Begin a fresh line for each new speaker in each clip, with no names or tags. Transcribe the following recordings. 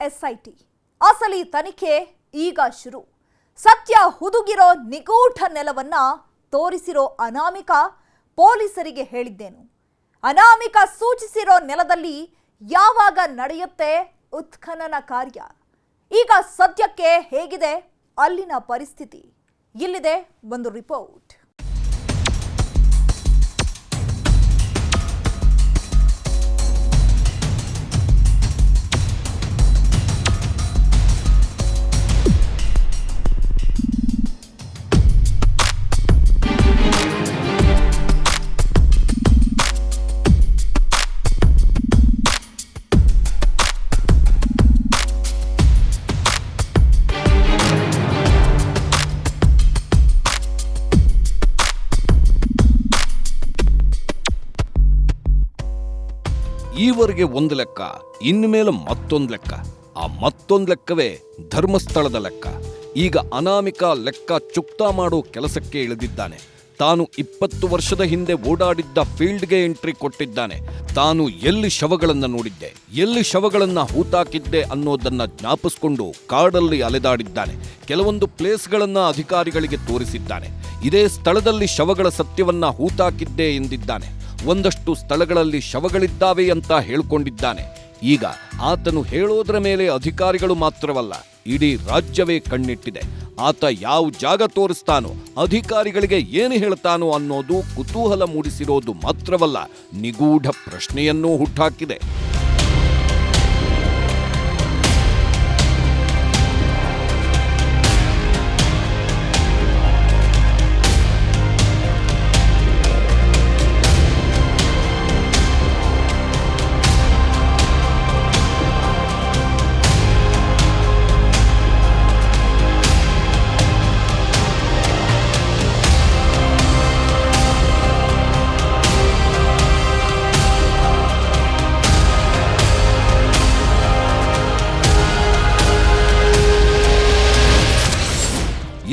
SIT ಅಸಲಿ ತನಿಖೆ ಈಗ ಶುರು. ಸತ್ಯ ಹುದುಗಿರೋ ನಿಗೂಢ ನೆಲವನ್ನ ತೋರಿಸಿರೋ ಅನಾಮಿಕ ಪೊಲೀಸರಿಗೆ ಹೇಳಿದ್ದೇನು? ಅನಾಮಿಕ ಸೂಚಿಸಿರೋ ನೆಲದಲ್ಲಿ ಯಾವಾಗ ನಡೆಯುತ್ತೆ ಉತ್ಖನನ ಕಾರ್ಯ? ಈಗ ಸದ್ಯಕ್ಕೆ ಹೇಗಿದೆ ಅಲ್ಲಿನ ಪರಿಸ್ಥಿತಿ? ಇಲ್ಲಿದೆ ಒಂದು ರಿಪೋರ್ಟ್.
ಈವರೆಗೆ ಒಂದು ಲೆಕ್ಕ, ಇನ್ಮೇಲೆ ಮತ್ತೊಂದು ಲೆಕ್ಕ. ಆ ಮತ್ತೊಂದು ಲೆಕ್ಕವೇ ಧರ್ಮಸ್ಥಳದ ಲೆಕ್ಕ. ಈಗ ಅನಾಮಿಕ ಲೆಕ್ಕ ಚುಕ್ತಾ ಮಾಡೋ ಕೆಲಸಕ್ಕೆ ಇಳಿದಿದ್ದಾನೆ. ತಾನು 20 ವರ್ಷದ ಹಿಂದೆ ಓಡಾಡಿದ್ದ ಫೀಲ್ಡ್ಗೆ ಎಂಟ್ರಿ ಕೊಟ್ಟಿದ್ದಾನೆ. ತಾನು ಎಲ್ಲಿ ಶವಗಳನ್ನು ನೋಡಿದ್ದೆ, ಎಲ್ಲಿ ಶವಗಳನ್ನು ಹೂತಾಕಿದ್ದೆ ಅನ್ನೋದನ್ನ ಜ್ಞಾಪಿಸ್ಕೊಂಡು ಕಾಡಲ್ಲಿ ಅಲೆದಾಡಿದ್ದಾನೆ. ಕೆಲವೊಂದು ಪ್ಲೇಸ್ಗಳನ್ನ ಅಧಿಕಾರಿಗಳಿಗೆ ತೋರಿಸಿದ್ದಾನೆ. ಇದೇ ಸ್ಥಳದಲ್ಲಿ ಶವಗಳ ಸತ್ಯವನ್ನ ಹೂತಾಕಿದ್ದೆ ಎಂದಿದ್ದಾನೆ. ಒಂದಷ್ಟು ಸ್ಥಳಗಳಲ್ಲಿ ಶವಗಳಿದ್ದಾವೆ ಅಂತ ಹೇಳ್ಕೊಂಡಿದ್ದಾನೆ. ಈಗ ಆತನು ಹೇಳೋದ್ರ ಮೇಲೆ ಅಧಿಕಾರಿಗಳು ಮಾತ್ರವಲ್ಲ, ಇಡೀ ರಾಜ್ಯವೇ ಕಣ್ಣಿಟ್ಟಿದೆ. ಆತ ಯಾವ ಜಾಗ ತೋರಿಸ್ತಾನೋ, ಅಧಿಕಾರಿಗಳಿಗೆ ಏನು ಹೇಳ್ತಾನೋ ಅನ್ನೋದು ಕುತೂಹಲ ಮೂಡಿಸಿರೋದು ಮಾತ್ರವಲ್ಲ, ನಿಗೂಢ ಪ್ರಶ್ನೆಯನ್ನೂ ಹುಟ್ಟಾಕಿದೆ.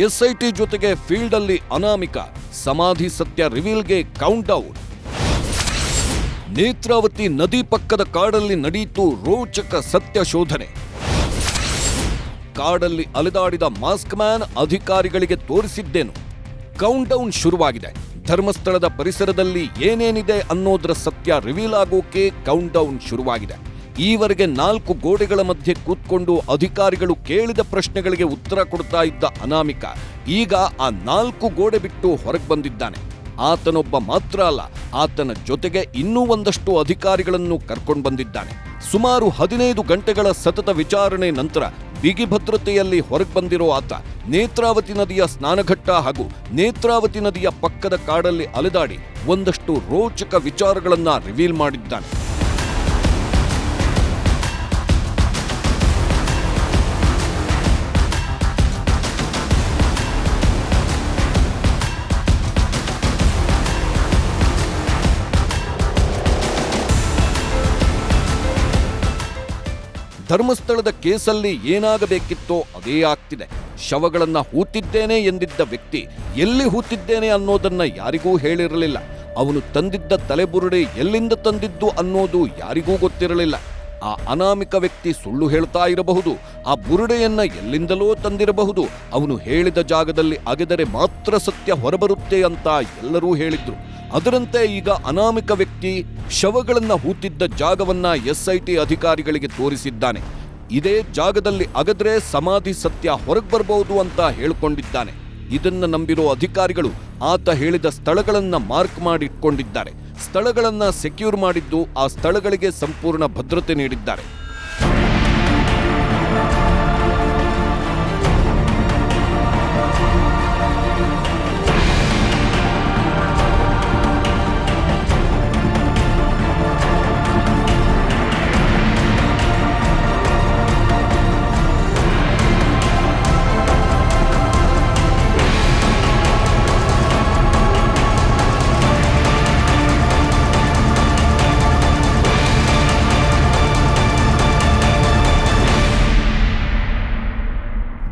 ಎಸ್ಐಟಿ ಜೊತೆಗೆ ಫೀಲ್ಡ್ ಅಲ್ಲಿ ಅನಾಮಿಕ, ಸಮಾಧಿ ಸತ್ಯ ರಿವೀಲ್ಗೆ ಕೌಂಟ್ ಡೌನ್. ನೇತ್ರಾವತಿ ನದಿ ಪಕ್ಕದ ಕಾಡಲ್ಲಿ ನಡೆಯಿತು ರೋಚಕ ಸತ್ಯ ಶೋಧನೆ. ಕಾಡಲ್ಲಿ ಅಲೆದಾಡಿದ ಮಾಸ್ಕ್ ಮ್ಯಾನ್ ಅಧಿಕಾರಿಗಳಿಗೆ ತೋರಿಸಿದ್ದೇನು? ಕೌಂಟ್ ಡೌನ್ ಶುರುವಾಗಿದೆ. ಧರ್ಮಸ್ಥಳದ ಪರಿಸರದಲ್ಲಿ ಏನೇನಿದೆ ಅನ್ನೋದ್ರ ಸತ್ಯ ರಿವೀಲ್ ಆಗೋಕೆ ಕೌಂಟ್ ಡೌನ್ ಶುರುವಾಗಿದೆ. ಈವರೆಗೆ 4 ಗೋಡೆಗಳ ಮಧ್ಯೆ ಕೂತ್ಕೊಂಡು ಅಧಿಕಾರಿಗಳು ಕೇಳಿದ ಪ್ರಶ್ನೆಗಳಿಗೆ ಉತ್ತರ ಕೊಡ್ತಾ ಇದ್ದ ಅನಾಮಿಕ ಈಗ ಆ 4 ಗೋಡೆ ಬಿಟ್ಟು ಹೊರಗೆ ಬಂದಿದ್ದಾನೆ. ಆತನೊಬ್ಬ ಮಾತ್ರ ಅಲ್ಲ, ಆತನ ಜೊತೆಗೆ ಇನ್ನೂ ಒಂದಷ್ಟು ಅಧಿಕಾರಿಗಳನ್ನು ಕರ್ಕೊಂಡು ಬಂದಿದ್ದಾನೆ. ಸುಮಾರು 15 ಗಂಟೆಗಳ ಸತತ ವಿಚಾರಣೆ ನಂತರ ಬಿಗಿ ಭದ್ರತೆಯಲ್ಲಿ ಹೊರಗೆ ಬಂದಿರೋ ಆತ ನೇತ್ರಾವತಿ ನದಿಯ ಸ್ನಾನಘಟ್ಟ ಹಾಗೂ ನೇತ್ರಾವತಿ ನದಿಯ ಪಕ್ಕದ ಕಾಡಲ್ಲಿ ಅಲೆದಾಡಿ ಒಂದಷ್ಟು ರೋಚಕ ವಿಚಾರಗಳನ್ನ ರಿವೀಲ್ ಮಾಡಿದ್ದಾನೆ. ಧರ್ಮಸ್ಥಳದ ಕೇಸಲ್ಲಿ ಏನಾಗಬೇಕಿತ್ತೋ ಅದೇ ಆಗ್ತಿದೆ. ಶವಗಳನ್ನ ಹೂತಿದ್ದೇನೆ ಎಂದಿದ್ದ ವ್ಯಕ್ತಿ ಎಲ್ಲಿ ಹೂತಿದ್ದೇನೆ ಅನ್ನೋದನ್ನ ಯಾರಿಗೂ ಹೇಳಿರಲಿಲ್ಲ. ಅವನು ತಂದಿದ್ದ ತಲೆಬುರುಡೆ ಎಲ್ಲಿಂದ ತಂದಿದ್ದು ಅನ್ನೋದು ಯಾರಿಗೂ ಗೊತ್ತಿರಲಿಲ್ಲ. ಆ ಅನಾಮಿಕ ವ್ಯಕ್ತಿ ಸುಳ್ಳು ಹೇಳ್ತಾ ಇರಬಹುದು, ಆ ಬುರುಡೆಯನ್ನ ಎಲ್ಲಿಂದಲೋ ತಂದಿರಬಹುದು. ಅವನು ಹೇಳಿದ ಜಾಗದಲ್ಲಿ ಅಗೆದರೆ ಮಾತ್ರ ಸತ್ಯ ಹೊರಬರುತ್ತೆ ಅಂತ ಎಲ್ಲರೂ ಹೇಳಿದ್ರು. ಅದರಂತೆ ಈಗ ಅನಾಮಿಕ ವ್ಯಕ್ತಿ ಶವಗಳನ್ನ ಹೂತಿದ್ದ ಜಾಗವನ್ನ ಎಸ್ಐಟಿ ಅಧಿಕಾರಿಗಳಿಗೆ ತೋರಿಸಿದ್ದಾನೆ. ಇದೇ ಜಾಗದಲ್ಲಿ ಅಗದ್ರೆ ಸಮಾಧಿ ಸತ್ಯ ಹೊರಗೆ ಬರಬಹುದು ಅಂತ ಹೇಳ್ಕೊಂಡಿದ್ದಾನೆ. ಇದನ್ನ ನಂಬಿರೋ ಅಧಿಕಾರಿಗಳು ಆತ ಹೇಳಿದ ಸ್ಥಳಗಳನ್ನ ಮಾರ್ಕ್ ಮಾಡಿ ಇಟ್ಕೊಂಡಿದ್ದಾರೆ. ಸ್ಥಳಗಳನ್ನ ಸೆಕ್ಯೂರ್ ಮಾಡಿದ್ದು, ಆ ಸ್ಥಳಗಳಿಗೆ ಸಂಪೂರ್ಣ ಭದ್ರತೆ ನೀಡಿದ್ದಾರೆ.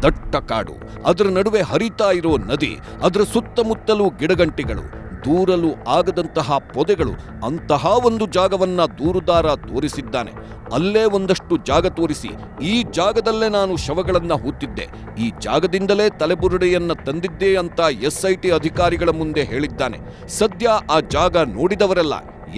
ದಟ್ಟ ಕಾಡು, ಅದರ ನಡುವೆ ಹರಿತಾ ಇರೋ ನದಿ, ಅದರ ಸುತ್ತಮುತ್ತಲೂ ಗಿಡಗಂಟಿಗಳು, ದೂರಲು ಆಗದಂತಹ ಪೊದೆಗಳು, ಅಂತಹ ಒಂದು ಜಾಗವನ್ನ ದೂರುದಾರ ತೋರಿಸಿದ್ದಾನೆ. ಅಲ್ಲೇ ಒಂದಷ್ಟು ಜಾಗ ತೋರಿಸಿ, ಈ ಜಾಗದಲ್ಲೇ ನಾನು ಶವಗಳನ್ನ ಹೂತಿದ್ದೆ, ಈ ಜಾಗದಿಂದಲೇ ತಲೆಬುರುಡೆಯನ್ನ ತಂದಿದ್ದೆ ಅಂತ SIT ಅಧಿಕಾರಿಗಳ ಮುಂದೆ ಹೇಳಿದ್ದಾನೆ. ಸದ್ಯ ಆ ಜಾಗ ನೋಡಿದವರೆಲ್ಲ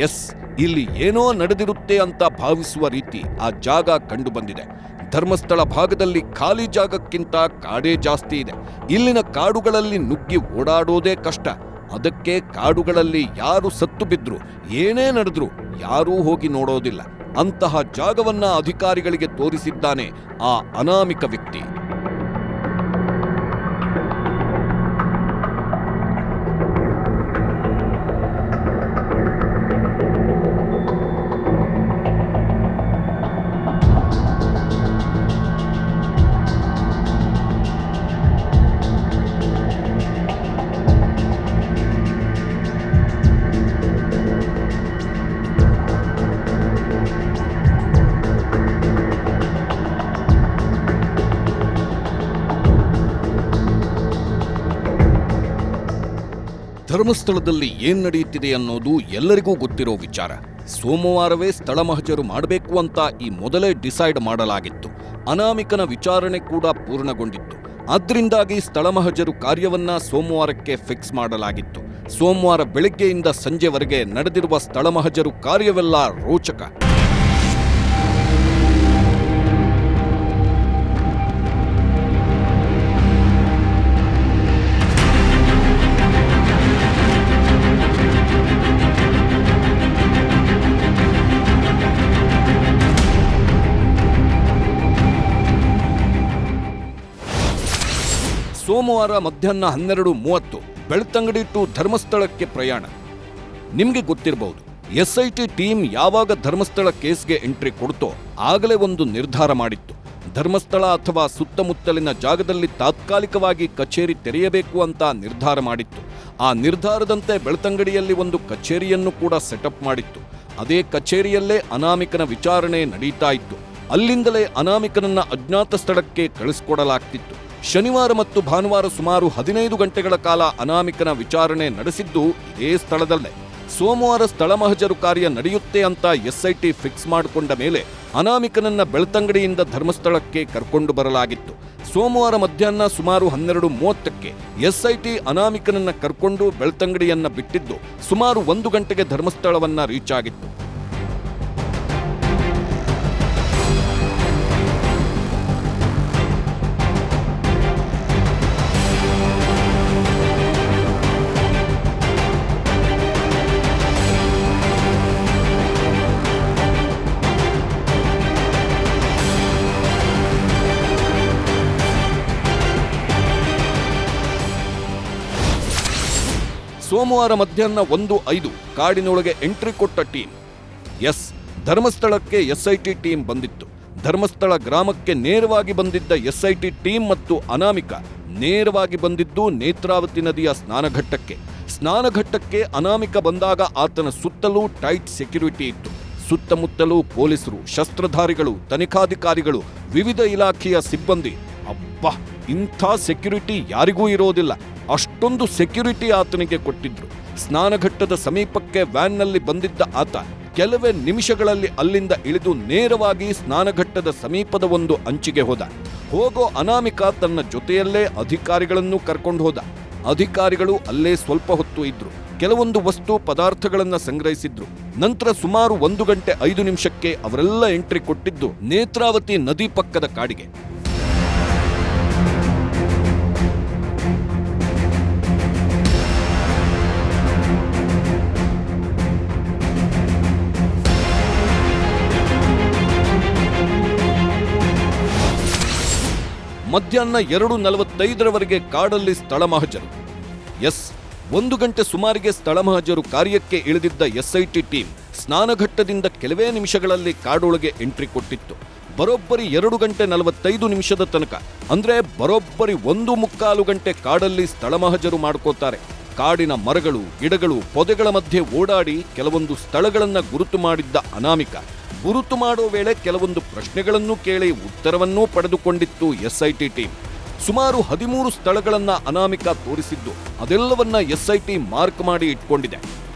ಎಸ್, ಇಲ್ಲಿ ಏನೋ ನಡೆದಿರುತ್ತೆ ಅಂತ ಭಾವಿಸುವ ರೀತಿ ಆ ಜಾಗ ಕಂಡು ಬಂದಿದೆ. ಧರ್ಮಸ್ಥಳ ಭಾಗದಲ್ಲಿ ಖಾಲಿ ಜಾಗಕ್ಕಿಂತ ಕಾಡೇ ಜಾಸ್ತಿ ಇದೆ. ಇಲ್ಲಿನ ಕಾಡುಗಳಲ್ಲಿ ನುಗ್ಗಿ ಓಡಾಡೋದೇ ಕಷ್ಟ. ಅದಕ್ಕೆ ಕಾಡುಗಳಲ್ಲಿ ಯಾರು ಸತ್ತು ಬಿದ್ರು, ಏನೇ ನಡೆದ್ರು ಯಾರೂ ಹೋಗಿ ನೋಡೋದಿಲ್ಲ. ಅಂತಹ ಜಾಗವನ್ನ ಅಧಿಕಾರಿಗಳಿಗೆ ತೋರಿಸಿದ್ದಾನೆ ಆ ಅನಾಮಿಕ ವ್ಯಕ್ತಿ. ಧರ್ಮಸ್ಥಳದಲ್ಲಿ ಏನ್ ನಡೆಯುತ್ತಿದೆ ಅನ್ನೋದು ಎಲ್ಲರಿಗೂ ಗೊತ್ತಿರೋ ವಿಚಾರ. ಸೋಮವಾರವೇ ಸ್ಥಳ ಮಹಜರು ಮಾಡಬೇಕು ಅಂತ ಈ ಮೊದಲೇ ಡಿಸೈಡ್ ಮಾಡಲಾಗಿತ್ತು. ಅನಾಮಿಕನ ವಿಚಾರಣೆ ಕೂಡ ಪೂರ್ಣಗೊಂಡಿತ್ತು. ಆದ್ರಿಂದಾಗಿ ಸ್ಥಳ ಮಹಜರು ಕಾರ್ಯವನ್ನ ಸೋಮವಾರಕ್ಕೆ ಫಿಕ್ಸ್ ಮಾಡಲಾಗಿತ್ತು. ಸೋಮವಾರ ಬೆಳಗ್ಗೆಯಿಂದ ಸಂಜೆವರೆಗೆ ನಡೆದಿರುವ ಸ್ಥಳ ಮಹಜರು ಕಾರ್ಯವೆಲ್ಲ ರೋಚಕ. ಸೋಮವಾರ ಮಧ್ಯಾಹ್ನ 12:30 ಬೆಳ್ತಂಗಡಿ ಟು ಧರ್ಮಸ್ಥಳಕ್ಕೆ ಪ್ರಯಾಣ. ನಿಮಗೆ ಗೊತ್ತಿರಬಹುದು, SIT ಟೀಮ್ ಯಾವಾಗ ಧರ್ಮಸ್ಥಳ ಕೇಸ್ಗೆ ಎಂಟ್ರಿ ಕೊಡ್ತೋ ಆಗಲೇ ಒಂದು ನಿರ್ಧಾರ ಮಾಡಿತ್ತು. ಧರ್ಮಸ್ಥಳ ಅಥವಾ ಸುತ್ತಮುತ್ತಲಿನ ಜಾಗದಲ್ಲಿ ತಾತ್ಕಾಲಿಕವಾಗಿ ಕಚೇರಿ ತೆರೆಯಬೇಕು ಅಂತ ನಿರ್ಧಾರ ಮಾಡಿತ್ತು. ಆ ನಿರ್ಧಾರದಂತೆ ಬೆಳ್ತಂಗಡಿಯಲ್ಲಿ ಒಂದು ಕಚೇರಿಯನ್ನು ಕೂಡ ಸೆಟಪ್ ಮಾಡಿತ್ತು. ಅದೇ ಕಚೇರಿಯಲ್ಲೇ ಅನಾಮಿಕನ ವಿಚಾರಣೆ ನಡೀತಾ ಇತ್ತು. ಅಲ್ಲಿಂದಲೇ ಅನಾಮಿಕನನ್ನ ಅಜ್ಞಾತ ಸ್ಥಳಕ್ಕೆ ಕಳಿಸಿಕೊಡಲಾಗ್ತಿತ್ತು. ಶನಿವಾರ ಮತ್ತು ಭಾನುವಾರ ಸುಮಾರು 15 ಗಂಟೆಗಳ ಕಾಲ ಅನಾಮಿಕನ ವಿಚಾರಣೆ ನಡೆಸಿದ್ದು ಇದೇ ಸ್ಥಳದಲ್ಲೇ. ಸೋಮವಾರ ಸ್ಥಳ ಮಹಜರು ಕಾರ್ಯ ನಡೆಯುತ್ತೆ ಅಂತ SIT ಫಿಕ್ಸ್ ಮಾಡಿಕೊಂಡ ಮೇಲೆ ಅನಾಮಿಕನನ್ನ ಬೆಳ್ತಂಗಡಿಯಿಂದ ಧರ್ಮಸ್ಥಳಕ್ಕೆ ಕರ್ಕೊಂಡು ಬರಲಾಗಿತ್ತು. ಸೋಮವಾರ ಮಧ್ಯಾಹ್ನ ಸುಮಾರು 12:30ಕ್ಕೆ SIT ಅನಾಮಿಕನನ್ನ ಕರ್ಕೊಂಡು ಬೆಳ್ತಂಗಡಿಯನ್ನ ಬಿಟ್ಟಿದ್ದು ಸುಮಾರು 1 ಗಂಟೆಗೆ ಧರ್ಮಸ್ಥಳವನ್ನ ರೀಚ್ ಆಗಿತ್ತು. ಸೋಮವಾರ ಮಧ್ಯಾಹ್ನ 1:05 ಕಾಡಿನೊಳಗೆ ಎಂಟ್ರಿ ಕೊಟ್ಟ ಟೀಮ್. ಧರ್ಮಸ್ಥಳಕ್ಕೆ SIT ಟೀಮ್ ಬಂದಿತ್ತು. ಧರ್ಮಸ್ಥಳ ಗ್ರಾಮಕ್ಕೆ ನೇರವಾಗಿ ಬಂದಿದ್ದ SIT ಟೀಮ್ ಮತ್ತು ಅನಾಮಿಕ ನೇರವಾಗಿ ಬಂದಿದ್ದು ನೇತ್ರಾವತಿ ನದಿಯ ಸ್ನಾನಘಟ್ಟಕ್ಕೆ. ಸ್ನಾನಘಟ್ಟಕ್ಕೆ ಅನಾಮಿಕ ಬಂದಾಗ ಆತನ ಸುತ್ತಲೂ ಟೈಟ್ ಸೆಕ್ಯೂರಿಟಿ ಇತ್ತು. ಸುತ್ತಮುತ್ತಲೂ ಪೊಲೀಸರು, ಶಸ್ತ್ರಧಾರಿಗಳು, ತನಿಖಾಧಿಕಾರಿಗಳು, ವಿವಿಧ ಇಲಾಖೆಯ ಸಿಬ್ಬಂದಿ. ಅಬ್ಬಾ, ಇಂಥ ಸೆಕ್ಯೂರಿಟಿ ಯಾರಿಗೂ ಇರೋದಿಲ್ಲ. ಅಷ್ಟೊಂದು ಸೆಕ್ಯೂರಿಟಿ ಆತನಿಗೆ ಕೊಟ್ಟಿದ್ರು. ಸ್ನಾನಘಟ್ಟದ ಸಮೀಪಕ್ಕೆ ವ್ಯಾನ್ನಲ್ಲಿ ಬಂದಿದ್ದ ಆತ ಕೆಲವೇ ನಿಮಿಷಗಳಲ್ಲಿ ಅಲ್ಲಿಂದ ಇಳಿದು ನೇರವಾಗಿ ಸ್ನಾನಘಟ್ಟದ ಸಮೀಪದ ಒಂದು ಅಂಚಿಗೆ ಹೋದ. ಹೋಗೋ ಅನಾಮಿಕ ತನ್ನ ಜೊತೆಯಲ್ಲೇ ಅಧಿಕಾರಿಗಳನ್ನು ಕರ್ಕೊಂಡು ಹೋದ. ಅಧಿಕಾರಿಗಳು ಅಲ್ಲೇ ಸ್ವಲ್ಪ ಹೊತ್ತು ಇದ್ರು. ಕೆಲವೊಂದು ವಸ್ತು ಪದಾರ್ಥಗಳನ್ನ ಸಂಗ್ರಹಿಸಿದ್ರು. ನಂತರ ಸುಮಾರು 1 ಗಂಟೆ 5 ನಿಮಿಷಕ್ಕೆ ಅವರೆಲ್ಲ ಎಂಟ್ರಿ ಕೊಟ್ಟಿದ್ದು ನೇತ್ರಾವತಿ ನದಿ ಪಕ್ಕದ ಕಾಡಿಗೆ. ಮಧ್ಯಾಹ್ನ 2:45 ಕಾಡಲ್ಲಿ ಸ್ಥಳ ಮಹಜರು. 1 ಗಂಟೆ ಸುಮಾರಿಗೆ ಸ್ಥಳ ಮಹಜರು ಕಾರ್ಯಕ್ಕೆ ಇಳಿದಿದ್ದ SIT ಟೀಮ್ ಸ್ನಾನಘಟ್ಟದಿಂದ ಕೆಲವೇ ನಿಮಿಷಗಳಲ್ಲಿ ಕಾಡೊಳಗೆ ಎಂಟ್ರಿ ಕೊಟ್ಟಿತ್ತು. ಬರೋಬ್ಬರಿ 2 ಗಂಟೆ 45 ನಿಮಿಷದ ತನಕ, ಅಂದ್ರೆ ಬರೋಬ್ಬರಿ 1.25 ಗಂಟೆ ಕಾಡಲ್ಲಿ ಸ್ಥಳ ಮಹಜರು ಮಾಡ್ಕೋತಾರೆ. ಕಾಡಿನ ಮರಗಳು, ಗಿಡಗಳು, ಪೊದೆಗಳ ಮಧ್ಯೆ ಓಡಾಡಿ ಕೆಲವೊಂದು ಸ್ಥಳಗಳನ್ನ ಗುರುತು ಮಾಡಿದ್ದ ಅನಾಮಿಕ ಗುರುತು ಮಾಡೋ ವೇಳೆ ಕೆಲವೊಂದು ಪ್ರಶ್ನೆಗಳನ್ನು ಕೇಳಿ ಉತ್ತರವನ್ನೂ ಪಡೆದುಕೊಂಡಿತ್ತು SIT ಟೀಮ್. ಸುಮಾರು 13 ಸ್ಥಳಗಳನ್ನ ಅನಾಮಿಕ ತೋರಿಸಿದ್ದು ಅದೆಲ್ಲವನ್ನ ಎಸ್ಐಟಿ ಮಾರ್ಕ್ ಮಾಡಿ ಇಟ್ಕೊಂಡಿದೆ.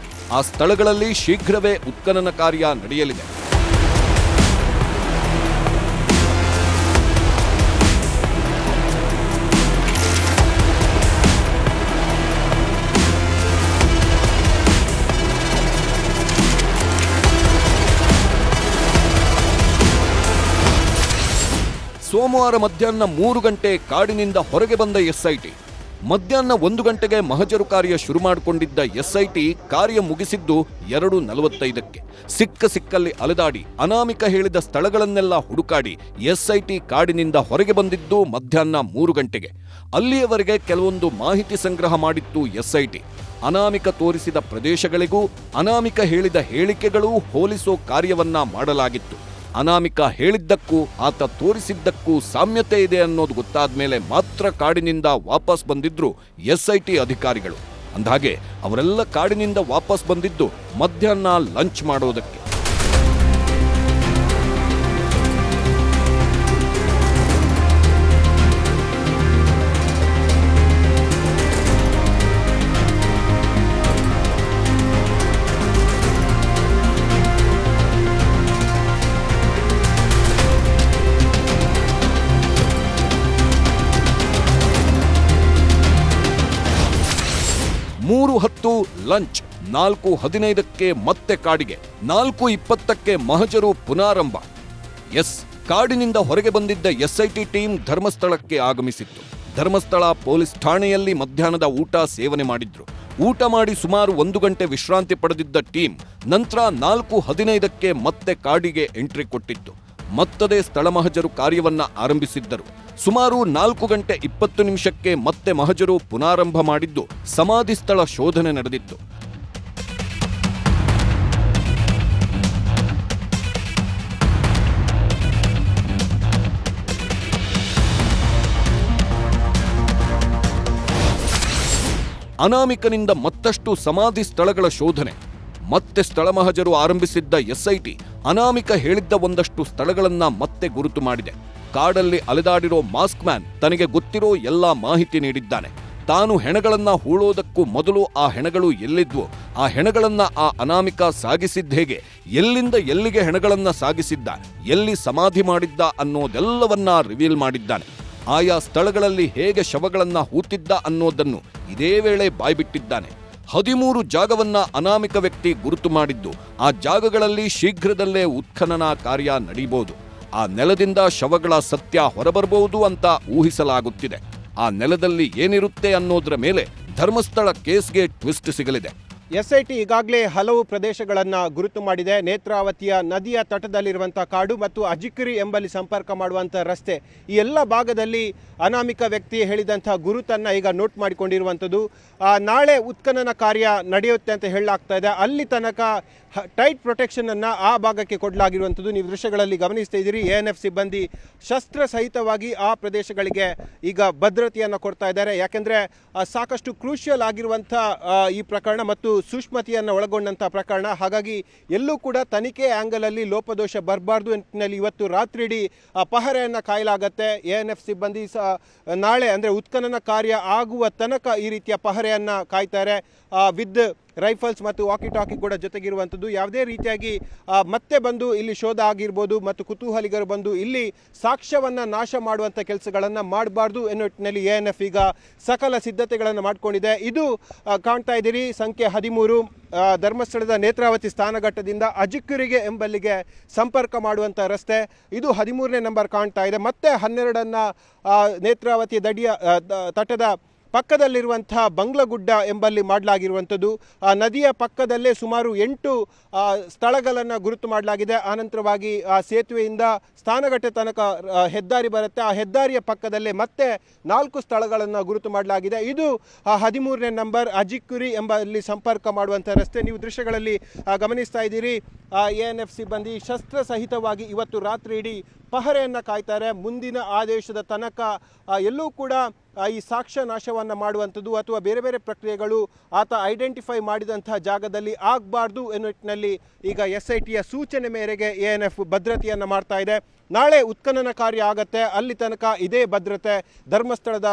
ಆ ಸ್ಥಳಗಳಲ್ಲಿ ಶೀಘ್ರವೇ ಉತ್ಖನನ ಕಾರ್ಯ ನಡೆಯಲಿದೆ. ಸೋಮವಾರ ಮಧ್ಯಾಹ್ನ 3 ಗಂಟೆ ಕಾಡಿನಿಂದ ಹೊರಗೆ ಬಂದ ಎಸ್ಐಟಿ. ಮಧ್ಯಾಹ್ನ 1 ಗಂಟೆಗೆ ಮಹಜರು ಕಾರ್ಯ ಶುರು ಮಾಡಿಕೊಂಡಿದ್ದ ಎಸ್ಐಟಿ ಕಾರ್ಯ ಮುಗಿಸಿದ್ದು 2:45ಕ್ಕೆ. ಸಿಕ್ಕಲ್ಲಿ ಅಲೆದಾಡಿ ಅನಾಮಿಕ ಹೇಳಿದ ಸ್ಥಳಗಳನ್ನೆಲ್ಲ ಹುಡುಕಾಡಿ ಎಸ್ಐಟಿ ಕಾಡಿನಿಂದ ಹೊರಗೆ ಬಂದಿದ್ದು ಮಧ್ಯಾಹ್ನ 3 ಗಂಟೆಗೆ. ಅಲ್ಲಿಯವರೆಗೆ ಕೆಲವೊಂದು ಮಾಹಿತಿ ಸಂಗ್ರಹ ಮಾಡಿತ್ತು ಎಸ್ಐಟಿ. ಅನಾಮಿಕ ತೋರಿಸಿದ ಪ್ರದೇಶಗಳಿಗೂ ಅನಾಮಿಕ ಹೇಳಿದ ಹೇಳಿಕೆಗಳೂ ಹೋಲಿಸೋ ಕಾರ್ಯವನ್ನ ಮಾಡಲಾಗಿತ್ತು. ಅನಾಮಿಕ ಹೇಳಿದ್ದಕ್ಕೂ ಆತ ತೋರಿಸಿದ್ದಕ್ಕೂ ಸಾಮ್ಯತೆ ಇದೆ ಅನ್ನೋದು ಗೊತ್ತಾದ ಮೇಲೆ ಮಾತ್ರ ಕಾಡಿನಿಂದ ವಾಪಸ್ ಬಂದಿದ್ರು ಎಸ್ಐಟಿ ಅಧಿಕಾರಿಗಳು. ಅಂದಹಾಗೆ ಅವರೆಲ್ಲ ಕಾಡಿನಿಂದ ವಾಪಸ್ ಬಂದಿದ್ದು ಮಧ್ಯಾಹ್ನ ಲಂಚ್ ಮಾಡೋದಕ್ಕೆ. ಮೂರು 10 ಲಂಚ್, 4:15ಕ್ಕೆ ಮತ್ತೆ ಕಾಡಿಗೆ, 4:20ಕ್ಕೆ ಮಹಜರು ಪುನಾರಂಭ. ಕಾಡಿನಿಂದ ಹೊರಗೆ ಬಂದಿದ್ದ ಎಸ್ಐಟಿ ಟೀಮ್ ಧರ್ಮಸ್ಥಳಕ್ಕೆ ಆಗಮಿಸಿತ್ತು. ಧರ್ಮಸ್ಥಳ ಪೊಲೀಸ್ ಠಾಣೆಯಲ್ಲಿ ಮಧ್ಯಾಹ್ನದ ಊಟ ಸೇವನೆ ಮಾಡಿದ್ರು. ಊಟ ಮಾಡಿ ಸುಮಾರು 1 ಗಂಟೆ ವಿಶ್ರಾಂತಿ ಪಡೆದಿದ್ದ ಟೀಮ್ ನಂತರ 4:15ಕ್ಕೆ ಮತ್ತೆ ಕಾಡಿಗೆ ಎಂಟ್ರಿ ಕೊಟ್ಟಿತ್ತು. ಮತ್ತದೇ ಸ್ಥಳ ಮಹಜರು ಕಾರ್ಯವನ್ನ ಆರಂಭಿಸಿದ್ದರು. ಸುಮಾರು 4 ಗಂಟೆ 20 ನಿಮಿಷಕ್ಕೆ ಮತ್ತೆ ಮಹಜರು ಪುನಾರಂಭ ಮಾಡಿದ್ದು ಸಮಾಧಿ ಸ್ಥಳ ಶೋಧನೆ ನಡೆದಿತ್ತು. ಅನಾಮಿಕನಿಂದ ಮತ್ತಷ್ಟು ಸಮಾಧಿ ಸ್ಥಳಗಳ ಶೋಧನೆ. ಮತ್ತೆ ಸ್ಥಳ ಮಹಜರು ಆರಂಭಿಸಿದ್ದ ಎಸ್ಐಟಿ ಅನಾಮಿಕ ಹೇಳಿದ್ದ ಒಂದಷ್ಟು ಸ್ಥಳಗಳನ್ನ ಮತ್ತೆ ಗುರುತು ಮಾಡಿದೆ. ಕಾಡಲ್ಲಿ ಅಲೆದಾಡಿರೋ ಮಾಸ್ಕ್ ಮ್ಯಾನ್ ತನಗೆ ಗೊತ್ತಿರೋ ಎಲ್ಲಾ ಮಾಹಿತಿ ನೀಡಿದ್ದಾನೆ. ತಾನು ಹೆಣಗಳನ್ನ ಹೂಳೋದಕ್ಕೂ ಮೊದಲು ಆ ಹೆಣಗಳು ಎಲ್ಲಿದ್ವು, ಆ ಹೆಣಗಳನ್ನ ಆ ಅನಾಮಿಕ ಸಾಗಿಸಿದ್ದ ಹೇಗೆ, ಎಲ್ಲಿಂದ ಎಲ್ಲಿಗೆ ಹೆಣಗಳನ್ನ ಸಾಗಿಸಿದ್ದ, ಎಲ್ಲಿ ಸಮಾಧಿ ಮಾಡಿದ್ದ ಅನ್ನೋದೆಲ್ಲವನ್ನ ರಿವೀಲ್ ಮಾಡಿದ್ದಾನೆ. ಆಯಾ ಸ್ಥಳಗಳಲ್ಲಿ ಹೇಗೆ ಶವಗಳನ್ನ ಹೂತಿದ್ದ ಅನ್ನೋದನ್ನು ಇದೇ ವೇಳೆ ಬಾಯ್ಬಿಟ್ಟಿದ್ದಾನೆ. 13 ಜಾಗವನ್ನ ಅನಾಮಿಕ ವ್ಯಕ್ತಿ ಗುರುತು ಮಾಡಿದ್ದು ಆ ಜಾಗಗಳಲ್ಲಿ ಶೀಘ್ರದಲ್ಲೇ ಉತ್ಖನನ ಕಾರ್ಯ ನಡೀಬಹುದು. ಆ ನೆಲದಿಂದ ಶವಗಳ ಸತ್ಯ ಹೊರಬರಬಹುದು ಅಂತ ಊಹಿಸಲಾಗುತ್ತಿದೆ. ಆ ನೆಲದಲ್ಲಿ ಏನಿರುತ್ತೆ ಅನ್ನೋದರ ಮೇಲೆ ಧರ್ಮಸ್ಥಳ ಕೇಸ್ಗೆ ಟ್ವಿಸ್ಟ್ ಸಿಗಲಿದೆ.
ಎಸ್ಐಟಿ ಈಗಾಗಲೇ ಹಲವು ಪ್ರದೇಶಗಳನ್ನು ಗುರುತು ಮಾಡಿದೆ. ನೇತ್ರಾವತಿಯ ನದಿಯ ತಟದಲ್ಲಿರುವಂಥ ಕಾಡು ಮತ್ತು ಅಜಿಕಿರಿ ಎಂಬಲ್ಲಿ ಸಂಪರ್ಕ ಮಾಡುವಂಥ ರಸ್ತೆ, ಈ ಎಲ್ಲ ಭಾಗದಲ್ಲಿ ಅನಾಮಿಕ ವ್ಯಕ್ತಿ ಹೇಳಿದಂಥ ಗುರುತನ್ನು ಈಗ ನೋಟ್ ಮಾಡಿಕೊಂಡಿರುವಂಥದ್ದು. ನಾಳೆ ಉತ್ಖನನ ಕಾರ್ಯ ನಡೆಯುತ್ತೆ ಅಂತ ಹೇಳಲಾಗ್ತಾ ಇದೆ. ಅಲ್ಲಿ ತನಕ ಟೈಟ್ ಪ್ರೊಟೆಕ್ಷನನ್ನು ಆ ಭಾಗಕ್ಕೆ ಕೊಡಲಾಗಿರುವಂಥದ್ದು ನೀವು ದೃಶ್ಯಗಳಲ್ಲಿ ಗಮನಿಸ್ತಾ ಇದ್ದೀರಿ. ANF ಸಿಬ್ಬಂದಿ ಶಸ್ತ್ರ ಸಹಿತವಾಗಿ ಆ ಪ್ರದೇಶಗಳಿಗೆ ಈಗ ಭದ್ರತೆಯನ್ನು ಕೊಡ್ತಾ ಇದ್ದಾರೆ. ಯಾಕೆಂದರೆ ಸಾಕಷ್ಟು ಕ್ರೂಷಿಯಲ್ ಆಗಿರುವಂಥ ಈ ಪ್ರಕರಣ ಮತ್ತು ಸೂಕ್ಷ್ಮತೆಯನ್ನು ಒಳಗೊಂಡಂಥ ಪ್ರಕರಣ. ಹಾಗಾಗಿ ಎಲ್ಲೂ ಕೂಡ ತನಿಖೆ ಆ್ಯಂಗಲಲ್ಲಿ ಲೋಪದೋಷ ಬರಬಾರ್ದು ನಿಟ್ಟಿನಲ್ಲಿ ಇವತ್ತು ರಾತ್ರಿಯಿಡೀ ಪಹರೆಯನ್ನು ಕಾಯಲಾಗತ್ತೆ. ANF ಸಿಬ್ಬಂದಿ ನಾಳೆ ಅಂದರೆ ಉತ್ಖನನ ಕಾರ್ಯ ಆಗುವ ತನಕ ಈ ರೀತಿಯ ಪಹರೆಯನ್ನು ಕಾಯ್ತಾರೆ. ವಿತ್ ರೈಫಲ್ಸ್ ಮತ್ತು ವಾಕಿ ಟಾಕಿ ಕೂಡ ಜೊತೆಗಿರುವಂಥದ್ದು. ಯಾವುದೇ ರೀತಿಯಾಗಿ ಮತ್ತೆ ಬಂದು ಇಲ್ಲಿ ಶೋಧ ಆಗಿರ್ಬೋದು ಮತ್ತು ಕುತೂಹಲಿಗರು ಬಂದು ಇಲ್ಲಿ ಸಾಕ್ಷ್ಯವನ್ನು ನಾಶ ಮಾಡುವಂಥ ಕೆಲಸಗಳನ್ನು ಮಾಡಬಾರ್ದು ಎನ್ನುವ ನಿಟ್ಟಿನಲ್ಲಿ ANF ಈಗ ಸಕಲ ಸಿದ್ಧತೆಗಳನ್ನು ಮಾಡಿಕೊಂಡಿದೆ. ಇದು ಕಾಣ್ತಾ ಇದ್ದೀರಿ ಸಂಖ್ಯೆ 13 ಧರ್ಮಸ್ಥಳದ ನೇತ್ರಾವತಿ ಸ್ಥಾನಘಟ್ಟದಿಂದ ಅಜಿಕಿರಿಗೆ ಎಂಬಲ್ಲಿಗೆ ಸಂಪರ್ಕ ಮಾಡುವಂಥ ರಸ್ತೆ. ಇದು 13ನೇ ನಂಬರ್ ಕಾಣ್ತಾ ಇದೆ. ಮತ್ತೆ 12ನ್ನು ನೇತ್ರಾವತಿ ದಡಿಯ ತಟದ ಪಕ್ಕದಲ್ಲಿರುವಂಥ ಬಂಗ್ಲಗುಡ್ಡ ಎಂಬಲ್ಲಿ ಮಾಡಲಾಗಿರುವಂಥದ್ದು. ನದಿಯ ಪಕ್ಕದಲ್ಲೇ ಸುಮಾರು 8 ಸ್ಥಳಗಳನ್ನು ಗುರುತು ಮಾಡಲಾಗಿದೆ. ಆನಂತರವಾಗಿ ಆ ಸೇತುವೆಯಿಂದ ಸ್ಥಾನಘಟ್ಟ ತನಕ ಹೆದ್ದಾರಿ ಬರುತ್ತೆ. ಆ ಹೆದ್ದಾರಿಯ ಪಕ್ಕದಲ್ಲೇ ಮತ್ತೆ 4 ಸ್ಥಳಗಳನ್ನು ಗುರುತು ಮಾಡಲಾಗಿದೆ. ಇದು 13ನೇ ನಂಬರ್ ಅಜಿಕಿರಿ ಎಂಬಲ್ಲಿ ಸಂಪರ್ಕ ಮಾಡುವಂಥ ರಸ್ತೆ. ನೀವು ದೃಶ್ಯಗಳಲ್ಲಿ ಗಮನಿಸ್ತಾ ಇದ್ದೀರಿ. ANF ಸಿಬ್ಬಂದಿ ಶಸ್ತ್ರ ಸಹಿತವಾಗಿ ಇವತ್ತು ರಾತ್ರಿ ಇಡೀ ಪಹರೆಯನ್ನು ಕಾಯ್ತಾರೆ. ಮುಂದಿನ ಆದೇಶದ ತನಕ ಎಲ್ಲೂ ಕೂಡ ಈ ಸಾಕ್ಷ್ಯ ನಾಶವನ್ನು ಮಾಡುವಂಥದ್ದು ಅಥವಾ ಬೇರೆ ಬೇರೆ ಪ್ರಕ್ರಿಯೆಗಳು ಆತ ಐಡೆಂಟಿಫೈ ಮಾಡಿದಂಥ ಜಾಗದಲ್ಲಿ ಆಗಬಾರ್ದು ಎನ್ನುವ ನಿಟ್ಟಿನಲ್ಲಿ ಈಗ SITಯ ಸೂಚನೆ ಮೇರೆಗೆ ANF ಭದ್ರತೆಯನ್ನು ಮಾಡ್ತಾ ಇದೆ. ನಾಳೆ ಉತ್ಖನನ ಕಾರ್ಯ ಆಗತ್ತೆ, ಅಲ್ಲಿ ತನಕ ಇದೇ ಭದ್ರತೆ ಧರ್ಮಸ್ಥಳದ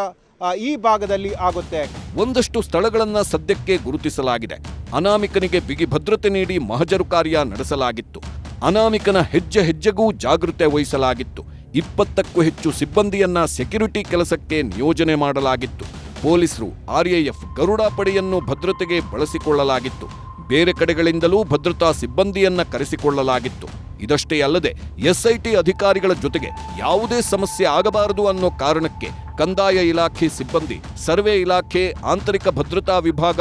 ಈ ಭಾಗದಲ್ಲಿ ಆಗುತ್ತೆ.
ಒಂದಷ್ಟು ಸ್ಥಳಗಳನ್ನ ಸದ್ಯಕ್ಕೆ ಗುರುತಿಸಲಾಗಿದೆ. ಅನಾಮಿಕನಿಗೆ ಬಿಗಿ ಭದ್ರತೆ ನೀಡಿ ಮಹಜರು ಕಾರ್ಯ ನಡೆಸಲಾಗಿತ್ತು. ಅನಾಮಿಕನ ಹೆಜ್ಜೆ ಹೆಜ್ಜೆಗೂ ಜಾಗೃತೆ ವಹಿಸಲಾಗಿತ್ತು. 20ಕ್ಕೂ ಹೆಚ್ಚು ಸಿಬ್ಬಂದಿಯನ್ನ ಸೆಕ್ಯುರಿಟಿ ಕೆಲಸಕ್ಕೆ ನಿಯೋಜನೆ ಮಾಡಲಾಗಿತ್ತು. ಪೊಲೀಸರು RAF ಗರುಡ ಪಡೆಯನ್ನು ಭದ್ರತೆಗೆ ಬಳಸಿಕೊಳ್ಳಲಾಗಿತ್ತು. ಬೇರೆ ಕಡೆಗಳಿಂದಲೂ ಭದ್ರತಾ ಸಿಬ್ಬಂದಿಯನ್ನ ಕರೆಸಿಕೊಳ್ಳಲಾಗಿತ್ತು. ಇದಷ್ಟೇ ಅಲ್ಲದೆ SIT ಅಧಿಕಾರಿಗಳ ಜೊತೆಗೆ ಯಾವುದೇ ಸಮಸ್ಯೆ ಆಗಬಾರದು ಅನ್ನೋ ಕಾರಣಕ್ಕೆ ಕಂದಾಯ ಇಲಾಖೆ ಸಿಬ್ಬಂದಿ, ಸರ್ವೆ ಇಲಾಖೆ, ಆಂತರಿಕ ಭದ್ರತಾ ವಿಭಾಗ,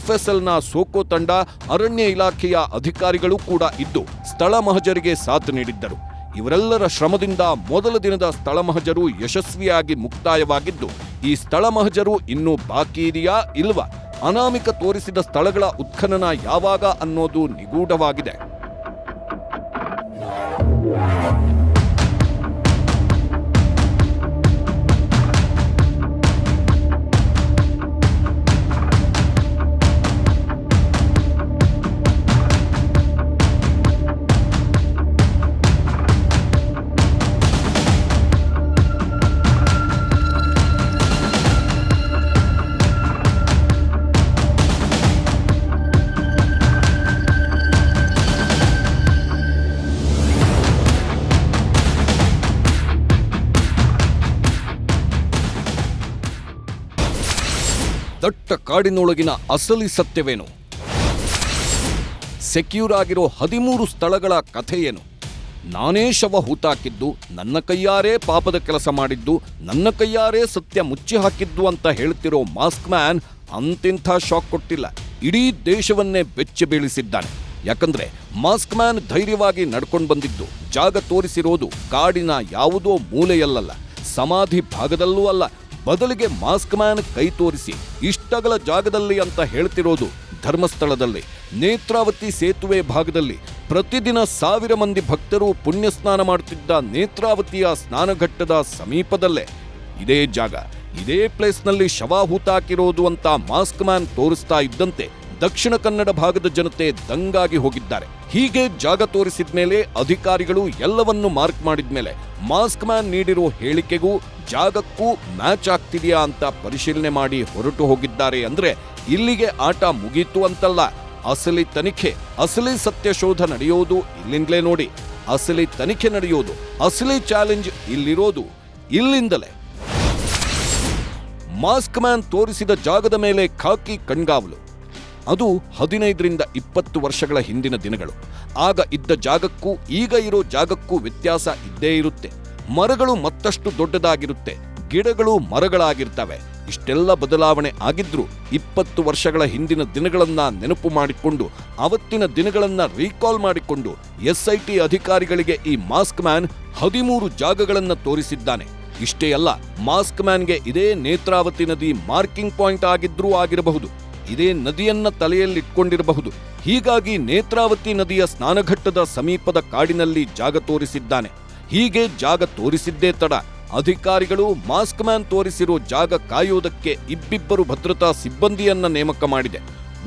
FSLನ ಸೋಕೋ ತಂಡ, ಅರಣ್ಯ ಇಲಾಖೆಯ ಅಧಿಕಾರಿಗಳು ಕೂಡ ಇದ್ದು ಸ್ಥಳ ಮಹಜರಿಗೆ ಸಾಥ್ ನೀಡಿದ್ದರು. ಇವರೆಲ್ಲರ ಶ್ರಮದಿಂದ ಮೊದಲ ದಿನದ ಸ್ಥಳ ಮಹಜರು ಯಶಸ್ವಿಯಾಗಿ ಮುಕ್ತಾಯವಾಗಿದ್ದು, ಈ ಸ್ಥಳ ಮಹಜರು ಇನ್ನೂ ಬಾಕಿ ಇದೆಯಾ ಇಲ್ವಾ, ಅನಾಮಿಕ ತೋರಿಸಿದ ಸ್ಥಳಗಳ ಉತ್ಖನನ ಯಾವಾಗ ಅನ್ನೋದು ನಿಗೂಢವಾಗಿದೆ. ದಟ್ಟ ಕಾಡಿನೊಳಗಿನ ಅಸಲಿ ಸತ್ಯವೇನು? ಸೆಕ್ಯೂರ್ ಆಗಿರೋ 13 ಸ್ಥಳಗಳ ಕಥೆ ಏನು? ನಾನೇ ಶವ ಹೂತಾಕಿದ್ದು, ನನ್ನ ಕೈಯಾರೇ ಪಾಪದ ಕೆಲಸ ಮಾಡಿದ್ದು, ನನ್ನ ಕೈಯಾರೇ ಸತ್ಯ ಮುಚ್ಚಿ ಹಾಕಿದ್ದು ಅಂತ ಹೇಳ್ತಿರೋ ಮಾಸ್ಕ್ ಮ್ಯಾನ್ ಅಂತಿಂಥ ಶಾಕ್ ಕೊಟ್ಟಿಲ್ಲ, ಇಡೀ ದೇಶವನ್ನೇ ಬೆಚ್ಚಿ ಬೀಳಿಸಿದ್ದಾನೆ. ಯಾಕಂದ್ರೆ ಮಾಸ್ಕ್ ಮ್ಯಾನ್ ಧೈರ್ಯವಾಗಿ ನಡ್ಕೊಂಡು ಬಂದಿದ್ದು, ಜಾಗ ತೋರಿಸಿರೋದು ಕಾಡಿನ ಯಾವುದೋ ಮೂಲೆಯಲ್ಲ, ಸಮಾಧಿ ಭಾಗದಲ್ಲೂ ಅಲ್ಲ. ಬದಲಿಗೆ ಮಾಸ್ಕ್ ಮ್ಯಾನ್ ಕೈ ತೋರಿಸಿ ಇಷ್ಟಗಲ ಜಾಗದಲ್ಲಿ ಅಂತ ಹೇಳ್ತಿರೋದು ಧರ್ಮಸ್ಥಳದಲ್ಲಿ, ನೇತ್ರಾವತಿ ಸೇತುವೆ ಭಾಗದಲ್ಲಿ. ಪ್ರತಿದಿನ 1000 ಮಂದಿ ಭಕ್ತರು ಪುಣ್ಯ ಸ್ನಾನ ಮಾಡುತ್ತಿದ್ದ ನೇತ್ರಾವತಿಯ ಸ್ನಾನಘಟ್ಟದ ಸಮೀಪದಲ್ಲೇ ಇದೇ ಜಾಗ, ಇದೇ ಪ್ಲೇಸ್ನಲ್ಲಿ ಶವ ಹೂತಾಕಿರೋದು ಅಂತ ಮಾಸ್ಕ್ ಮ್ಯಾನ್ ತೋರಿಸ್ತಾ ಇದ್ದಂತೆ ದಕ್ಷಿಣ ಕನ್ನಡ ಭಾಗದ ಜನತೆ ದಂಗಾಗಿ ಹೋಗಿದ್ದಾರೆ. ಹೀಗೆ ಜಾಗ ತೋರಿಸಿದ ಮೇಲೆ, ಅಧಿಕಾರಿಗಳು ಎಲ್ಲವನ್ನೂ ಮಾರ್ಕ್ ಮಾಡಿದ ಮೇಲೆ, ಮಾಸ್ಕ್ ಮ್ಯಾನ್ ನೀಡಿರೋ ಹೇಳಿಕೆಗೂ ಜಾಗಕ್ಕೂ ಮ್ಯಾಚ್ ಆಗ್ತಿದೆಯಾ ಅಂತ ಪರಿಶೀಲನೆ ಮಾಡಿ ಹೊರಟು ಹೋಗಿದ್ದಾರೆ. ಅಂದ್ರೆ ಇಲ್ಲಿಗೆ ಆಟ ಮುಗೀತು ಅಂತಲ್ಲ. ಅಸಲಿ ತನಿಖೆ, ಅಸಲಿ ಸತ್ಯ ಶೋಧ ನಡೆಯೋದು ಇಲ್ಲಿಂದಲೇ ನೋಡಿ. ಅಸಲಿ ತನಿಖೆ ನಡೆಯೋದು, ಅಸಲಿ ಚಾಲೆಂಜ್ ಇಲ್ಲಿರೋದು ಇಲ್ಲಿಂದಲೇ. ಮಾಸ್ಕ್ ಮ್ಯಾನ್ ತೋರಿಸಿದ ಜಾಗದ ಮೇಲೆ ಖಾಕಿ ಕಣ್ಗಾವಲು. ಅದು 15ರಿಂದ 20 ವರ್ಷಗಳ ಹಿಂದಿನ ದಿನಗಳು. ಆಗ ಇದ್ದ ಜಾಗಕ್ಕೂ ಈಗ ಇರೋ ಜಾಗಕ್ಕೂ ವ್ಯತ್ಯಾಸ ಇದ್ದೇ ಇರುತ್ತೆ. ಮರಗಳು ಮತ್ತಷ್ಟು ದೊಡ್ಡದಾಗಿರುತ್ತೆ, ಗಿಡಗಳು ಮರಗಳಾಗಿರ್ತವೆ. ಇಷ್ಟೆಲ್ಲ ಬದಲಾವಣೆ ಆಗಿದ್ರೂ 20 ವರ್ಷಗಳ ಹಿಂದಿನ ದಿನಗಳನ್ನ ನೆನಪು ಮಾಡಿಕೊಂಡು, ಅವತ್ತಿನ ದಿನಗಳನ್ನ ರೀಕಾಲ್ ಮಾಡಿಕೊಂಡು SIT ಅಧಿಕಾರಿಗಳಿಗೆ ಈ ಮಾಸ್ಕ್ ಮ್ಯಾನ್ 13 ಜಾಗಗಳನ್ನ ತೋರಿಸಿದ್ದಾನೆ. ಇಷ್ಟೇ ಅಲ್ಲ, ಮಾಸ್ಕ್ ಮ್ಯಾನ್ಗೆ ಇದೇ ನೇತ್ರಾವತಿ ನದಿ ಮಾರ್ಕಿಂಗ್ ಪಾಯಿಂಟ್ ಆಗಿದ್ರೂ ಆಗಿರಬಹುದು, ಇದೇ ನದಿಯನ್ನ ತಲೆಯಲ್ಲಿಟ್ಕೊಂಡಿರಬಹುದು. ಹೀಗಾಗಿ ನೇತ್ರಾವತಿ ನದಿಯ ಸ್ನಾನಘಟ್ಟದ ಸಮೀಪದ ಕಾಡಿನಲ್ಲಿ ಜಾಗ ತೋರಿಸಿದ್ದಾನೆ. ಹೀಗೆ ಜಾಗ ತೋರಿಸಿದ್ದೇ ತಡ, ಅಧಿಕಾರಿಗಳು ಮಾಸ್ಕ್ ಮ್ಯಾನ್ ತೋರಿಸಿರೋ ಜಾಗ ಕಾಯೋದಕ್ಕೆ ಇಬ್ಬಿಬ್ಬರು ಭದ್ರತಾ ಸಿಬ್ಬಂದಿಯನ್ನ ನೇಮಕ ಮಾಡಿದೆ.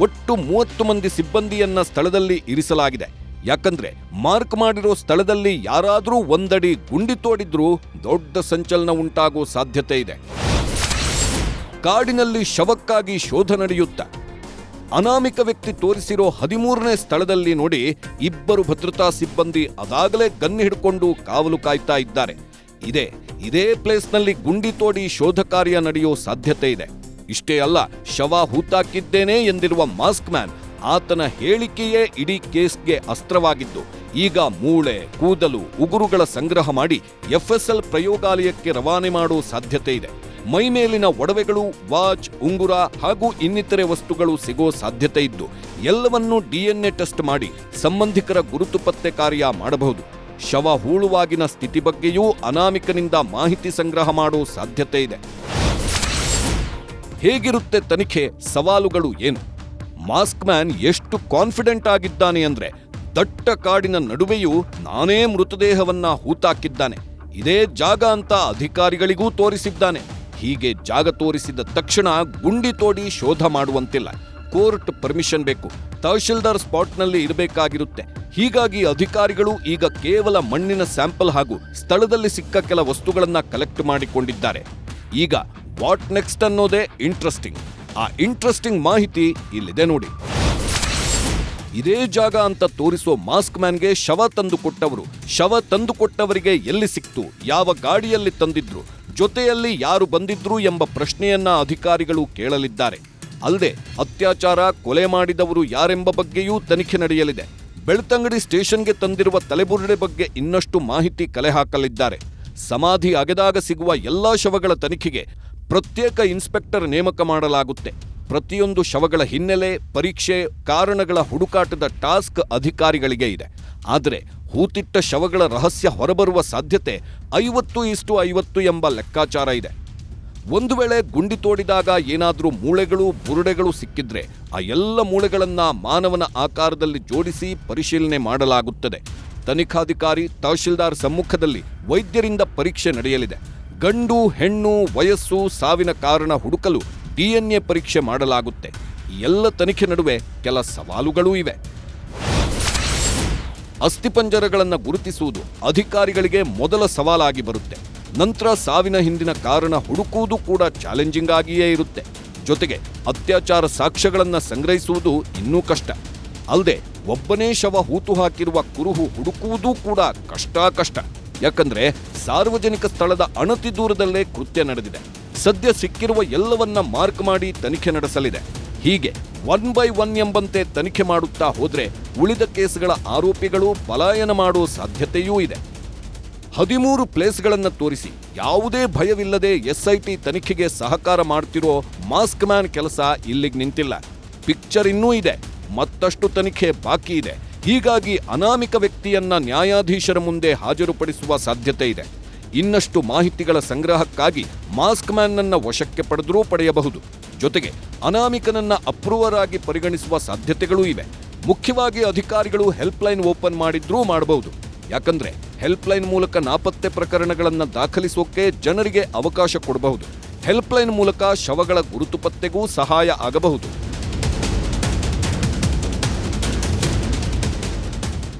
ಒಟ್ಟು 30 ಮಂದಿ ಸಿಬ್ಬಂದಿಯನ್ನ ಸ್ಥಳದಲ್ಲಿ ಇರಿಸಲಾಗಿದೆ. ಯಾಕಂದ್ರೆ ಮಾರ್ಕ್ ಮಾಡಿರೋ ಸ್ಥಳದಲ್ಲಿ ಯಾರಾದ್ರೂ ಒಂದಡಿ ಗುಂಡಿ ತೋಡಿದ್ರೂ ದೊಡ್ಡ ಸಂಚಲನ ಉಂಟಾಗೋ ಸಾಧ್ಯತೆ ಇದೆ. ಕಾಡಿನಲ್ಲಿ ಶವಕ್ಕಾಗಿ ಶೋಧ ನಡೆಯುತ್ತಾ ಅನಾಮಿಕ ವ್ಯಕ್ತಿ ತೋರಿಸಿರೋ 13ನೇ ಸ್ಥಳದಲ್ಲಿ ನೋಡಿ, ಇಬ್ಬರು ಭದ್ರತಾ ಸಿಬ್ಬಂದಿ ಅದಾಗಲೇ ಗನ್ ಹಿಡ್ಕೊಂಡು ಕಾವಲು ಕಾಯ್ತಾ ಇದ್ದಾರೆ. ಇದೇ ಪ್ಲೇಸ್ನಲ್ಲಿ ಗುಂಡಿ ತೋಡಿ ಶೋಧ ಕಾರ್ಯ ನಡೆಯೋ ಸಾಧ್ಯತೆ ಇದೆ. ಇಷ್ಟೇ ಅಲ್ಲ, ಶವ ಹೂತಾಕಿದ್ದೇನೆ ಎಂದಿರುವ ಮಾಸ್ಕ್ ಮ್ಯಾನ್, ಆತನ ಹೇಳಿಕೆಯೇ ಇಡೀ ಕೇಸ್ಗೆ ಅಸ್ತ್ರವಾಗಿದ್ದು, ಈಗ ಮೂಳೆ, ಕೂದಲು, ಉಗುರುಗಳ ಸಂಗ್ರಹ ಮಾಡಿ FSL ಪ್ರಯೋಗಾಲಯಕ್ಕೆ ರವಾನೆ ಮಾಡೋ ಸಾಧ್ಯತೆ ಇದೆ. ಮೈಮೇಲಿನ ಒಡವೆಗಳು, ವಾಚ್, ಉಂಗುರ ಹಾಗೂ ಇನ್ನಿತರೆ ವಸ್ತುಗಳು ಸಿಗೋ ಸಾಧ್ಯತೆ ಇದ್ದು, ಎಲ್ಲವನ್ನೂ DNA ಟೆಸ್ಟ್ ಮಾಡಿ ಸಂಬಂಧಿಕರ ಗುರುತು ಪತ್ತೆ ಕಾರ್ಯ ಮಾಡಬಹುದು. ಶವ ಹೂಳುವಾಗಿನ ಸ್ಥಿತಿ ಬಗ್ಗೆಯೂ ಅನಾಮಿಕನಿಂದ ಮಾಹಿತಿ ಸಂಗ್ರಹ ಮಾಡೋ ಸಾಧ್ಯತೆ ಇದೆ. ಹೇಗಿರುತ್ತೆ ತನಿಖೆ? ಸವಾಲುಗಳು ಏನು? ಮಾಸ್ಕ್ ಮ್ಯಾನ್ ಎಷ್ಟು ಕಾನ್ಫಿಡೆಂಟ್ ಆಗಿದ್ದಾನೆ ಅಂದ್ರೆ, ದಟ್ಟ ಕಾಡಿನ ನಡುವೆಯೂ ನಾನೇ ಮೃತದೇಹವನ್ನ ಹೂತಾಕಿದ್ದಾನೆ, ಇದೇ ಜಾಗ ಅಂತ ಅಧಿಕಾರಿಗಳಿಗೂ ತೋರಿಸಿದ್ದಾನೆ. ಹೀಗೆ ಜಾಗ ತೋರಿಸಿದ ತಕ್ಷಣ ಗುಂಡಿ ತೋಡಿ ಶೋಧ ಮಾಡುವಂತಿಲ್ಲ. ಕೋರ್ಟ್ ಪರ್ಮಿಷನ್ ಬೇಕು, ತಹಶೀಲ್ದಾರ್ ಸ್ಪಾಟ್ನಲ್ಲಿ ಇರಬೇಕಾಗಿರುತ್ತೆ. ಹೀಗಾಗಿ ಅಧಿಕಾರಿಗಳು ಈಗ ಕೇವಲ ಮಣ್ಣಿನ ಸ್ಯಾಂಪಲ್ ಹಾಗೂ ಸ್ಥಳದಲ್ಲಿ ಸಿಕ್ಕ ಕೆಲ ವಸ್ತುಗಳನ್ನ ಕಲೆಕ್ಟ್ ಮಾಡಿಕೊಂಡಿದ್ದಾರೆ. ಈಗ ವಾಟ್ ನೆಕ್ಸ್ಟ್ ಅನ್ನೋದೇ ಇಂಟ್ರೆಸ್ಟಿಂಗ್. ಆ ಇಂಟ್ರೆಸ್ಟಿಂಗ್ ಮಾಹಿತಿ ಇಲ್ಲಿದೆ ನೋಡಿ. ಇದೇ ಜಾಗ ಅಂತ ತೋರಿಸೋ ಮಾಸ್ಕ್ ಮ್ಯಾನ್ಗೆ ಶವ ತಂದುಕೊಟ್ಟವರು, ಶವ ತಂದುಕೊಟ್ಟವರಿಗೆ ಎಲ್ಲಿ ಸಿಕ್ತು, ಯಾವ ಗಾಡಿಯಲ್ಲಿ ತಂದಿದ್ರು, ಜೊತೆಯಲ್ಲಿ ಯಾರು ಬಂದಿದ್ರು ಎಂಬ ಪ್ರಶ್ನೆಯನ್ನ ಅಧಿಕಾರಿಗಳು ಕೇಳಲಿದ್ದಾರೆ. ಅಲ್ಲದೆ ಅತ್ಯಾಚಾರ, ಕೊಲೆ ಮಾಡಿದವರು ಯಾರೆಂಬ ಬಗ್ಗೆಯೂ ತನಿಖೆ ನಡೆಯಲಿದೆ. ಬೆಳ್ತಂಗಡಿ ಸ್ಟೇಷನ್ಗೆ ತಂದಿರುವ ತಲೆಬುರುಡೆ ಬಗ್ಗೆ ಇನ್ನಷ್ಟು ಮಾಹಿತಿ ಕಲೆ ಹಾಕಲಿದ್ದಾರೆ. ಸಮಾಧಿ ಅಗೆದಾಗ ಸಿಗುವ ಎಲ್ಲಾ ಶವಗಳ ತನಿಖೆಗೆ ಪ್ರತ್ಯೇಕ ಇನ್ಸ್ಪೆಕ್ಟರ್ ನೇಮಕ ಮಾಡಲಾಗುತ್ತೆ. ಪ್ರತಿಯೊಂದು ಶವಗಳ ಹಿನ್ನೆಲೆ, ಪರೀಕ್ಷೆ, ಕಾರಣಗಳ ಹುಡುಕಾಟದ ಟಾಸ್ಕ್ ಅಧಿಕಾರಿಗಳಿಗೆ ಇದೆ. ಆದರೆ ಹೂತಿಟ್ಟ ಶವಗಳ ರಹಸ್ಯ ಹೊರಬರುವ ಸಾಧ್ಯತೆ 50:50 ಎಂಬ ಲೆಕ್ಕಾಚಾರ ಇದೆ. ಒಂದು ವೇಳೆ ಗುಂಡಿ ತೋಡಿದಾಗ ಏನಾದರೂ ಮೂಳೆಗಳು, ಬುರುಡೆಗಳು ಸಿಕ್ಕಿದ್ರೆ ಆ ಎಲ್ಲ ಮೂಳೆಗಳನ್ನ ಮಾನವನ ಆಕಾರದಲ್ಲಿ ಜೋಡಿಸಿ ಪರಿಶೀಲನೆ ಮಾಡಲಾಗುತ್ತದೆ. ತನಿಖಾಧಿಕಾರಿ, ತಹಶೀಲ್ದಾರ್ ಸಮ್ಮುಖದಲ್ಲಿ ವೈದ್ಯರಿಂದ ಪರೀಕ್ಷೆ ನಡೆಯಲಿದೆ. ಗಂಡು, ಹೆಣ್ಣು, ವಯಸ್ಸು, ಸಾವಿನ ಕಾರಣ ಹುಡುಕಲು DNA ಪರೀಕ್ಷೆ ಮಾಡಲಾಗುತ್ತೆ. ಈ ಎಲ್ಲ ತನಿಖೆ ನಡುವೆ ಕೆಲ ಸವಾಲುಗಳೂ ಇವೆ. ಅಸ್ಥಿಪಂಜರಗಳನ್ನು ಗುರುತಿಸುವುದು ಅಧಿಕಾರಿಗಳಿಗೆ ಮೊದಲ ಸವಾಲಾಗಿ ಬರುತ್ತೆ. ನಂತರ ಸಾವಿನ ಹಿಂದಿನ ಕಾರಣ ಹುಡುಕುವುದು ಕೂಡ ಚಾಲೆಂಜಿಂಗ್ ಆಗಿಯೇ ಇರುತ್ತೆ. ಜೊತೆಗೆ ಅತ್ಯಾಚಾರ ಸಾಕ್ಷ್ಯಗಳನ್ನು ಸಂಗ್ರಹಿಸುವುದು ಇನ್ನೂ ಕಷ್ಟ. ಅಲ್ಲದೆ ಒಬ್ಬನೇ ಶವ ಹೂತು ಹಾಕಿರುವ ಕುರುಹು ಹುಡುಕುವುದೂ ಕೂಡ ಕಷ್ಟ. ಯಾಕಂದ್ರೆ ಸಾರ್ವಜನಿಕ ಸ್ಥಳದ ಅಣತಿ ದೂರದಲ್ಲೇ ಕೃತ್ಯ ನಡೆದಿದೆ. ಸದ್ಯ ಸಿಕ್ಕಿರುವ ಎಲ್ಲವನ್ನ ಮಾರ್ಕ್ ಮಾಡಿ ತನಿಖೆ ನಡೆಸಲಿದೆ. ಹೀಗೆ 1 by 1 ಎಂಬಂತೆ ತನಿಖೆ ಮಾಡುತ್ತಾ ಹೋದ್ರೆ ಉಳಿದ ಕೇಸ್ಗಳ ಆರೋಪಿಗಳು ಪಲಾಯನ ಮಾಡುವ ಸಾಧ್ಯತೆಯೂ ಇದೆ. 13 ಪ್ಲೇಸ್ಗಳನ್ನು ತೋರಿಸಿ ಯಾವುದೇ ಭಯವಿಲ್ಲದೆ SIT ತನಿಖೆಗೆ ಸಹಕಾರ ಮಾಡ್ತಿರೋ ಮಾಸ್ಕ್ ಮ್ಯಾನ್ ಕೆಲಸ ಇಲ್ಲಿಗೆ ನಿಂತಿಲ್ಲ. ಪಿಕ್ಚರ್ ಇನ್ನೂ ಇದೆ, ಮತ್ತಷ್ಟು ತನಿಖೆ ಬಾಕಿ ಇದೆ. ಹೀಗಾಗಿ ಅನಾಮಿಕ ವ್ಯಕ್ತಿಯನ್ನ ನ್ಯಾಯಾಧೀಶರ ಮುಂದೆ ಹಾಜರುಪಡಿಸುವ ಸಾಧ್ಯತೆ ಇದೆ. ಇನ್ನಷ್ಟು ಮಾಹಿತಿಗಳ ಸಂಗ್ರಹಕ್ಕಾಗಿ ಮಾಸ್ಕ್ ಮ್ಯಾನ್ನನ್ನ ವಶಕ್ಕೆ ಪಡೆದರೂ ಪಡೆಯಬಹುದು. ಜೊತೆಗೆ ಅನಾಮಿಕನನ್ನ ಅಪ್ರೂವರ್ ಆಗಿ ಪರಿಗಣಿಸುವ ಸಾಧ್ಯತೆಗಳೂ ಇವೆ. ಮುಖ್ಯವಾಗಿ ಅಧಿಕಾರಿಗಳು ಹೆಲ್ಪ್ಲೈನ್ ಓಪನ್ ಮಾಡಿದ್ರೂ ಮಾಡಬಹುದು. ಯಾಕಂದ್ರೆ ಹೆಲ್ಪ್ಲೈನ್ ಮೂಲಕ ನಾಪತ್ತೆ ಪ್ರಕರಣಗಳನ್ನು ದಾಖಲಿಸೋಕೆ ಜನರಿಗೆ ಅವಕಾಶ ಕೊಡಬಹುದು. ಹೆಲ್ಪ್ಲೈನ್ ಮೂಲಕ ಶವಗಳ ಗುರುತು ಪತ್ತೆಗೂ ಸಹಾಯ ಆಗಬಹುದು.